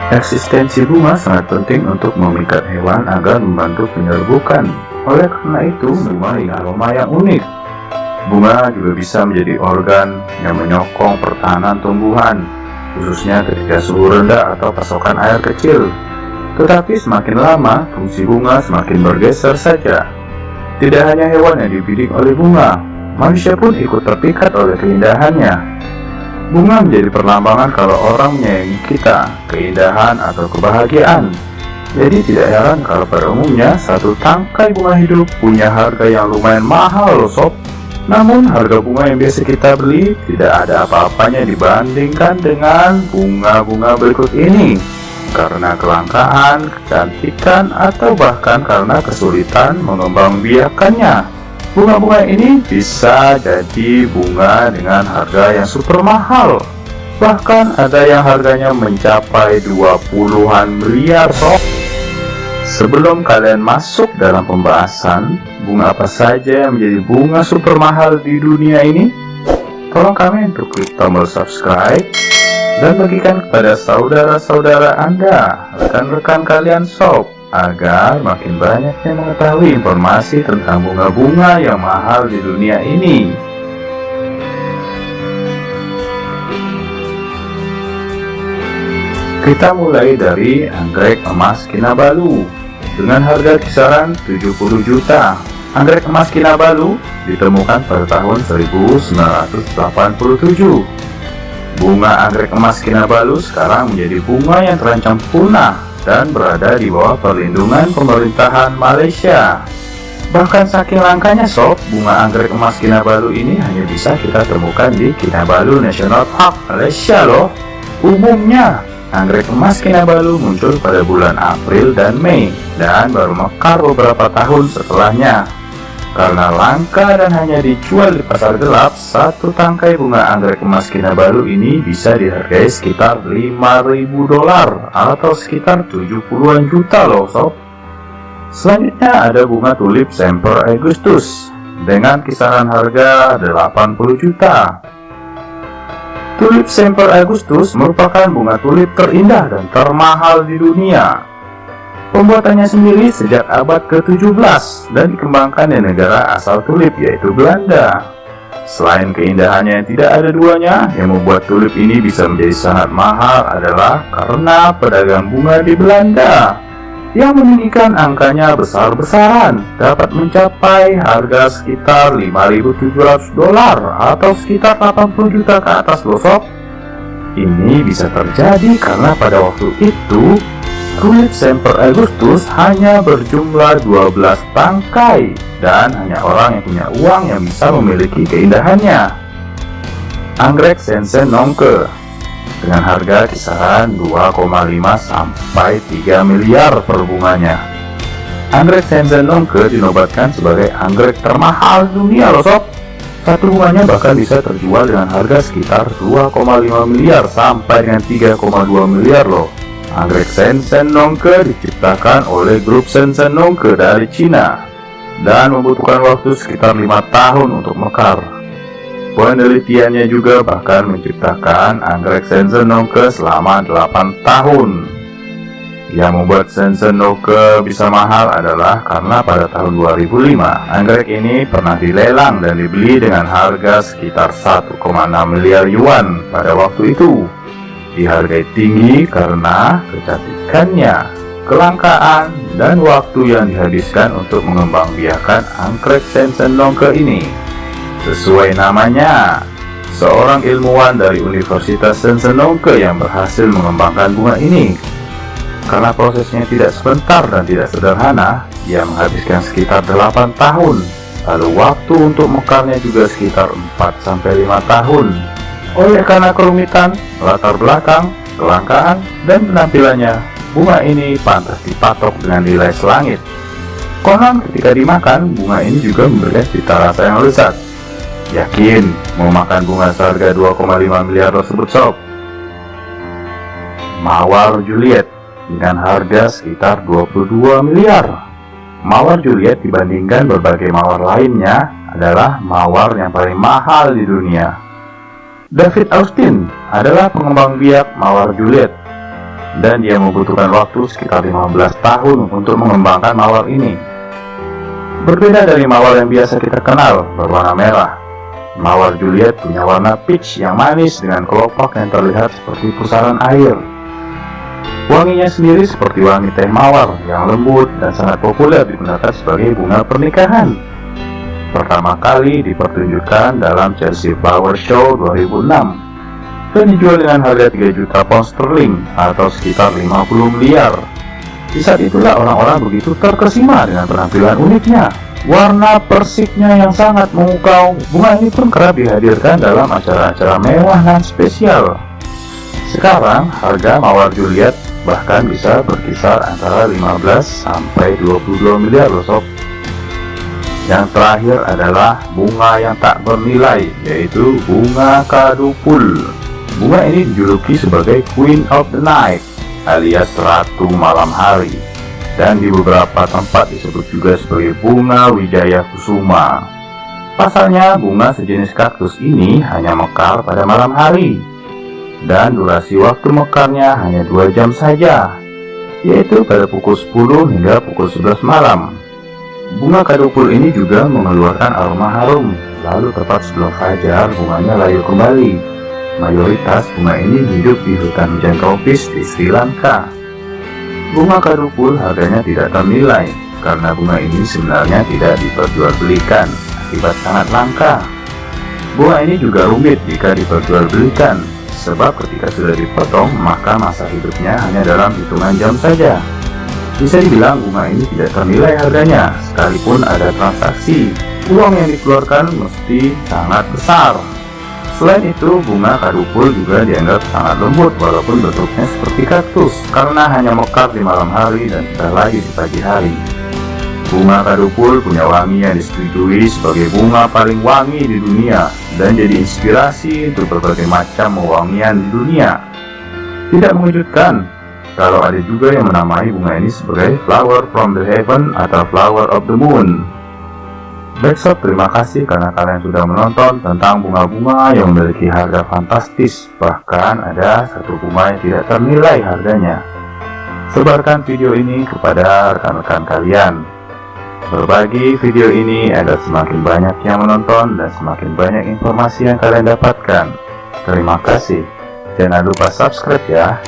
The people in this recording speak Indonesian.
Eksistensi bunga sangat penting untuk memikat hewan agar membantu penyerbukan. Oleh karena itu, bunga punya aroma yang unik. Bunga juga bisa menjadi organ yang menyokong pertahanan tumbuhan, khususnya ketika suhu rendah atau pasokan air kecil. Tetapi semakin lama, fungsi bunga semakin bergeser saja. Tidak hanya hewan yang dibidik oleh bunga, manusia pun ikut terpikat oleh keindahannya. Bunga menjadi perlambangan kalau orang menyayangi kita, keindahan atau kebahagiaan. Jadi tidak heran kalau pada umumnya satu tangkai bunga hidup punya harga yang lumayan mahal loh sob. Namun harga bunga yang biasa kita beli tidak ada apa-apanya dibandingkan dengan bunga-bunga berikut ini. Karena kelangkaan, kecantikan, atau bahkan karena kesulitan mengembangbiakannya. Bunga-bunga ini bisa jadi bunga dengan harga yang super mahal. Bahkan ada yang harganya mencapai 20-an miliar sob. Sebelum kalian masuk dalam pembahasan bunga apa saja yang menjadi bunga super mahal di dunia ini, tolong kami untuk klik tombol subscribe dan bagikan kepada saudara-saudara Anda, rekan-rekan kalian sob, agar makin banyak yang mengetahui informasi tentang bunga-bunga yang mahal di dunia ini. Kita mulai dari anggrek emas Kinabalu. Dengan harga kisaran 70 juta, anggrek emas Kinabalu ditemukan pada tahun 1987. Bunga anggrek emas Kinabalu sekarang menjadi bunga yang terancam punah dan berada di bawah perlindungan pemerintahan Malaysia. Bahkan saking langkanya sob, bunga anggrek emas Kinabalu ini hanya bisa kita temukan di Kinabalu National Park, Malaysia loh. Umumnya anggrek emas Kinabalu muncul pada bulan April dan Mei dan baru mekar beberapa tahun setelahnya. Karena langka dan hanya dijual di pasar gelap, satu tangkai bunga anggrek emas Kinabalu ini bisa dihargai sekitar $5.000 atau sekitar 70-an juta loh sob. Selanjutnya ada bunga tulip Semper Augustus dengan kisaran harga 80 juta. Tulip Semper Augustus merupakan bunga tulip terindah dan termahal di dunia. Pembuatannya sendiri sejak abad ke-17 dan dikembangkan di negara asal tulip yaitu Belanda. Selain keindahannya yang tidak ada duanya, yang membuat tulip ini bisa menjadi sangat mahal adalah karena pedagang bunga di Belanda yang meninggikan angkanya besar-besaran, dapat mencapai harga sekitar $5.700 atau sekitar 80 juta ke atas loh sob. Ini bisa terjadi karena pada waktu itu tulip Semper Augustus hanya berjumlah 12 tangkai dan hanya orang yang punya uang yang bisa memiliki keindahannya. Anggrek Sensen Nongke dengan harga kisaran 2,5 sampai 3 miliar per bunganya. Anggrek Sensen Nongke dinobatkan sebagai anggrek termahal dunia loh sob. Satu bunganya bahkan bisa terjual dengan harga sekitar 2,5 miliar sampai dengan 3,2 miliar loh. Anggrek Sensen Nongke diciptakan oleh grup Sensen Nongke dari Cina dan membutuhkan waktu sekitar 5 tahun untuk mekar. Penelitiannya juga bahkan menciptakan anggrek Sensen Nongke selama 8 tahun. Yang membuat Sensen Nongke bisa mahal adalah karena pada tahun 2005 anggrek ini pernah dilelang dan dibeli dengan harga sekitar 1,6 miliar yuan pada waktu itu. Dihargai tinggi karena kecantikannya, kelangkaan, dan waktu yang dihabiskan untuk mengembangbiakan anggrek Sensen Nongke ini. Sesuai namanya, seorang ilmuwan dari Universitas Sensen Nongke yang berhasil mengembangkan bunga ini. Karena prosesnya tidak sebentar dan tidak sederhana, dia menghabiskan sekitar 8 tahun. Lalu waktu untuk mekarnya juga sekitar 4-5 tahun. Oleh karena kerumitan, latar belakang, kelangkaan, dan penampilannya, bunga ini pantas dipatok dengan nilai selangit. Konon ketika dimakan, bunga ini juga memberikan cita rasa yang lezat. Yakin mau makan bunga seharga 2,5 miliar tersebut sob? Mawar Juliet dengan harga sekitar 22 miliar. Mawar Juliet dibandingkan berbagai mawar lainnya adalah mawar yang paling mahal di dunia. David Austin adalah pengembang biak mawar Juliet. dan dia membutuhkan waktu sekitar 15 tahun untuk mengembangkan mawar ini. Berbeda dari mawar yang biasa kita kenal berwarna merah, mawar Juliet punya warna peach yang manis dengan kelopak yang terlihat seperti pusaran air. Wanginya sendiri seperti wangi teh mawar yang lembut dan sangat populer digunakan sebagai bunga pernikahan. Pertama kali dipertunjukkan dalam Chelsea Flower Show 2006 dan dijual dengan harga 3 juta pound sterling atau sekitar 50 miliar. Di saat itulah orang-orang begitu terkesima dengan penampilan uniknya. Warna persiknya yang sangat memukau, bunga ini pun kerap dihadirkan dalam acara-acara mewah dan spesial. Sekarang harga mawar Juliet bahkan bisa berkisar antara 15 sampai 22 miliar loh sob. Yang terakhir adalah bunga yang tak bernilai, yaitu bunga kadupul. Bunga ini dijuluki sebagai Queen of the Night alias Ratu Malam Hari, dan di beberapa tempat disebut juga sebagai bunga Wijaya Kusuma. Pasalnya bunga sejenis kaktus ini hanya mekar pada malam hari, dan durasi waktu mekarnya hanya 2 jam saja, yaitu pada pukul 10 hingga pukul 11 malam. Bunga kadupul ini juga mengeluarkan aroma harum, lalu tepat sebelum fajar bunganya layu kembali. Mayoritas bunga ini hidup di hutan hujan tropis di Sri Lanka. Bunga kadupul harganya tidak ternilai, karena bunga ini sebenarnya tidak diperjualbelikan akibat sangat langka. Bunga ini juga rumit jika diperjualbelikan, sebab ketika sudah dipotong maka masa hidupnya hanya dalam hitungan jam saja. Bisa dibilang bunga ini tidak ternilai harganya, sekalipun ada transaksi, uang yang dikeluarkan mesti sangat besar. Selain itu, bunga kadupul juga dianggap sangat lembut walaupun bentuknya seperti kaktus, karena hanya mekar di malam hari dan sudah layu di pagi hari. Bunga kadupul punya wangi yang disetujui sebagai bunga paling wangi di dunia dan jadi inspirasi untuk berbagai macam wewangian di dunia. Tidak mengejutkan kalau ada juga yang menamai bunga ini sebagai flower from the heaven atau flower of the moon. Baik sob, terima kasih karena kalian sudah menonton tentang bunga-bunga yang memiliki harga fantastis. Bahkan ada satu bunga yang tidak ternilai harganya. Sebarkan video ini kepada rekan-rekan kalian. Berbagi video ini agar semakin banyak yang menonton dan semakin banyak informasi yang kalian dapatkan. Terima kasih. Jangan lupa subscribe ya.